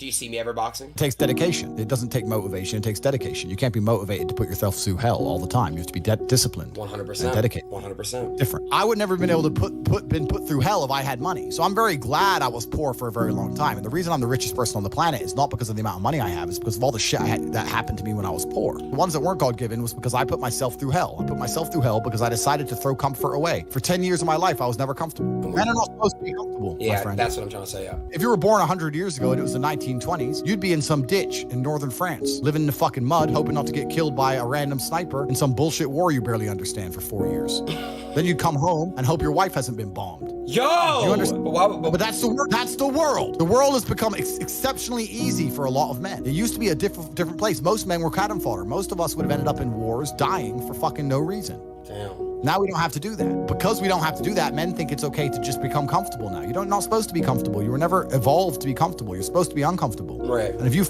Do you see me ever boxing? It takes dedication. It doesn't take motivation. It takes dedication. You can't be motivated to put yourself through hell all the time. You have to be disciplined. 100%. And dedicated. 100%. Different. I would never have been able to been put through hell if I had money. So I'm very glad I was poor for a very long time. And the reason I'm the richest person on the planet is not because of the amount of money I have. It's because of all the shit that happened to me when I was poor. The ones that weren't God-given was because I put myself through hell. I put myself through hell because I decided to throw comfort away. For 10 years of my life, I was never comfortable. Men are not supposed to be comfortable, my Yeah, friend. that's what I'm trying to say, yeah. If you were born 100 years ago and it was the 1920s, you'd be in some ditch in northern France, living in the fucking mud, hoping not to get killed by a random sniper in some bullshit war you barely understand for 4 years. Then you'd come home and hope your wife hasn't been bombed. Yo! You understand? But But that's the world. That's the world. The world has become exceptionally easy for a lot of men. It used to be a different place. Most men were cannon fodder. Most of us would have ended up in wars, dying for fucking no reason. damn. Now we don't have to do that. Because we don't have to do that, men think it's okay to just become comfortable now. You're not supposed to be comfortable. You were never evolved to be comfortable. You're supposed to be uncomfortable. Right. And if you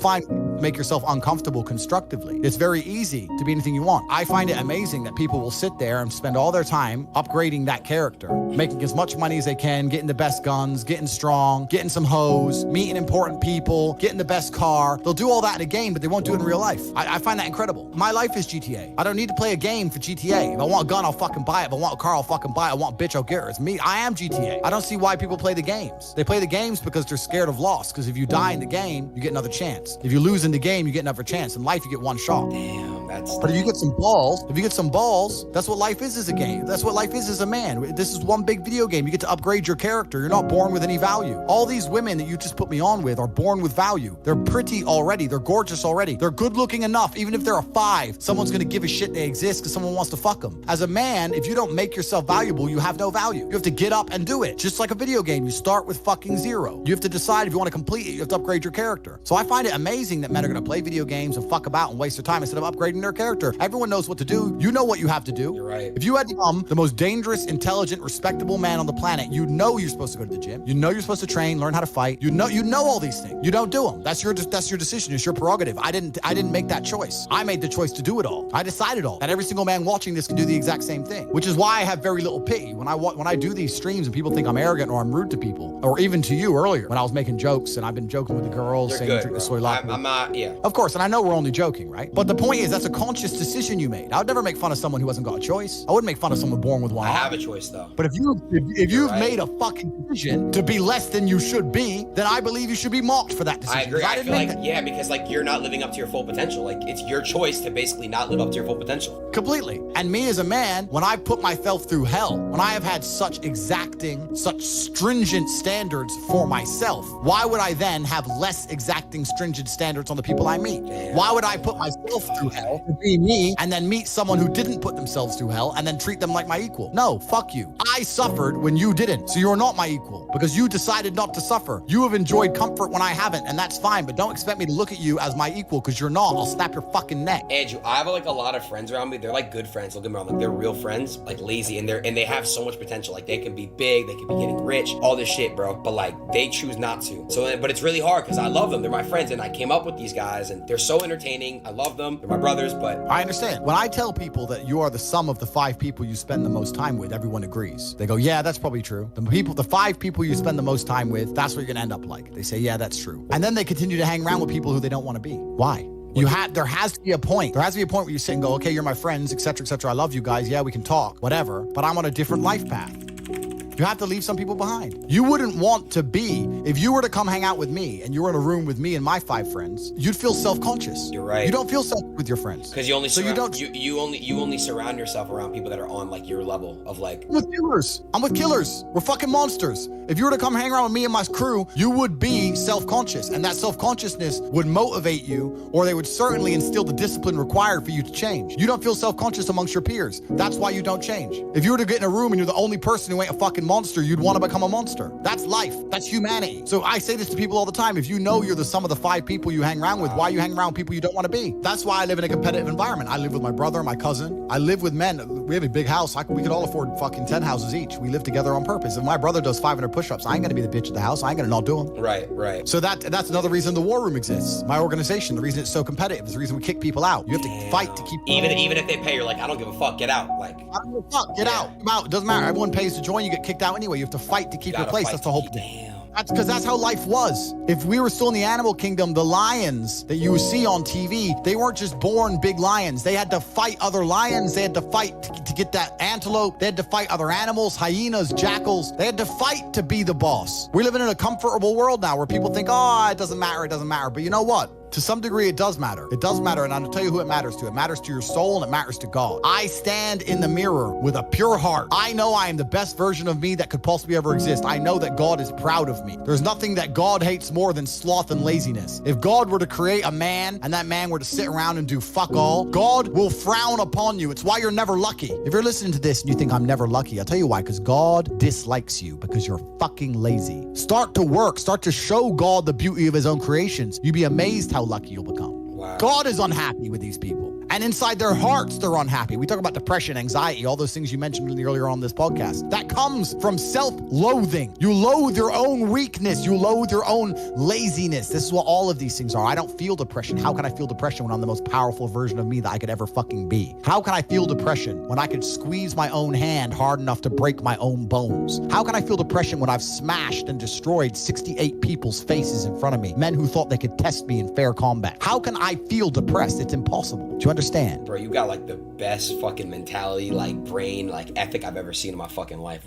make yourself uncomfortable constructively, it's very easy to be anything you want. I find it amazing that people will sit there and spend all their time upgrading that character, making as much money as they can, getting the best guns, getting strong, getting some hoes, meeting important people, getting the best car. They'll do all that in a game, but they won't do it in real life. I find that incredible. My life is GTA. I don't need to play a game for GTA. If I want a gun, I'll fucking buy it. If I want a car, I'll fucking buy it. I want a bitch, I'll get her. It's me. I am GTA. I don't see why people play the games. They play the games because they're scared of loss. Because if you die in the game, you get another chance. If you lose in the game, you get another chance. In life, you get one shot. Damn, that's... But if you get some balls, that's what life is as a game. That's what life is as a man. This is one big video game. You get to upgrade your character. You're not born with any value. All these women that you just put me on with are born with value. They're pretty already. They're gorgeous already. They're good looking enough. Even if they're a 5, someone's gonna give a shit they exist because someone wants to fuck them. As a man, if you don't make yourself valuable, you have no value. You have to get up and do it. Just like a video game, you start with fucking 0. You have to decide if you want to complete it. You have to upgrade your character. So I find it amazing that men are gonna play video games and fuck about and waste their time instead of upgrading their character. Everyone knows what to do. You know what you have to do. You're right. If you had become the most dangerous, intelligent, respectable man on the planet, you know you're supposed to go to the gym. You know you're supposed to train, learn how to fight. You know all these things. You don't do them. That's your decision. It's your prerogative. I didn't make that choice. I made the choice to do it all. I decided all. That every single man watching this can do the exact same thing. Which is why I have very little pity when I do these streams and people think I'm arrogant or I'm rude to people, or even to you earlier when I was making jokes and I've been joking with the girls, You're saying good, drink the bro. soy latte. I'm not, yeah. Of course, and I know we're only joking, right? But the point is, that's a conscious decision you made. I would never make fun of someone who hasn't got a choice. I wouldn't make fun of someone born with one I arm. have a choice, though. But if you've right. made a fucking decision to be less than you should be, then I believe you should be mocked for that decision. I agree. 'Cause I didn't feel make like, that. yeah, because, like, you're not living up to your full potential. Like, it's your choice to basically not live up to your full potential. Completely. And me as a man, when I put myself through hell, when I have had such exacting, such stringent standards for myself, why would I then have less exacting, stringent standards on the people I meet? Damn. Why would I put myself through hell to be me and then meet someone who didn't put themselves through hell and then treat them like my equal? No, fuck you. I suffered when you didn't, so you're not my equal because you decided not to suffer. You have enjoyed comfort when I haven't, and that's fine, but don't expect me to look at you as my equal because you're not. I'll snap your fucking neck. Andrew, I have like a lot of friends around me. They're like good friends. Don't get me wrong. Like they're real friends, like lazy, and they have so much potential. Like they can be big, they can be getting rich, all this shit, bro. But like they choose not to. So, but it's really hard because I love them. They're my friends, and I came up with these guys, and they're so entertaining. I love them. They're my brothers. But I understand. When I tell people that you are the sum of the 5 people you spend the most time with, everyone agrees. They go, yeah, that's probably true. The 5 people you spend the most time with, that's what you're gonna end up like. They say, yeah, that's true. And then they continue to hang around with people who they don't want to be. Why? There has to be a point. There has to be a point where you sit and go, okay, you're my friends, etc., etc. I love you guys. Yeah, we can talk, whatever. But I'm on a different life path. You have to leave some people behind. You wouldn't want to be, if you were to come hang out with me and you were in a room with me and my 5 friends, you'd feel self-conscious. You're right. You don't feel self with your friends. because you only So you only surround yourself around people that are on like your level of like. I'm with killers. I'm with killers. We're fucking monsters. If you were to come hang around with me and my crew, you would be self-conscious, and that self-consciousness would motivate you, or they would certainly instill the discipline required for you to change. You don't feel self-conscious amongst your peers. That's why you don't change. If you were to get in a room and you're the only person who ain't a fucking monster, you'd want to become a monster. That's life. That's humanity. So I say this to people all the time. If you know you're the sum of the 5 people you hang around with, why you hang around with people you don't want to be? That's why I live in a competitive environment. I live with my brother, my cousin. I live with men. We have a big house. We could all afford fucking 10 houses each. We live together on purpose. If my brother does 500 push-ups, I ain't gonna be the bitch at the house. I ain't gonna not do them. Right. So that's another reason the war room exists. My organization, the reason it's so competitive, is the reason we kick people out. You have to fight to keep. Even if they pay, you're like, I don't give a fuck. Get out. Like. I don't give a fuck. Get out. Come out. It doesn't matter. Everyone pays to join. You get kicked out anyway. You have to fight to keep your place. That's the whole thing. Damn. That's because that's how life was. If we were still in the animal kingdom, the lions that you see on TV, they weren't just born big lions. They had to fight other lions. They had to fight to get that antelope. They had to fight other animals, hyenas, jackals. They had to fight to be the boss. We're living in a comfortable world now where people think, oh, it doesn't matter, it doesn't matter. But you know what? To some degree, it does matter. It does matter, and I'm gonna tell you who it matters to. It matters to your soul, and it matters to God. I stand in the mirror with a pure heart. I know I am the best version of me that could possibly ever exist. I know that God is proud of me. There's nothing that God hates more than sloth and laziness. If God were to create a man, and that man were to sit around and do fuck all, God will frown upon you. It's why you're never lucky. If you're listening to this and you think I'm never lucky, I'll tell you why, because God dislikes you because you're fucking lazy. Start to work. Start to show God the beauty of his own creations. You'd be amazed how lucky you'll become. Wow. God is unhappy with these people. And inside their hearts, they're unhappy. We talk about depression, anxiety, all those things you mentioned earlier on this podcast. That comes from self-loathing. You loathe your own weakness. You loathe your own laziness. This is what all of these things are. I don't feel depression. How can I feel depression when I'm the most powerful version of me that I could ever fucking be? How can I feel depression when I could squeeze my own hand hard enough to break my own bones? How can I feel depression when I've smashed and destroyed 68 people's faces in front of me? Men who thought they could test me in fair combat. How can I feel depressed? It's impossible. Do you understand? Bro, you got like the best fucking mentality, like brain, like ethic I've ever seen in my fucking life.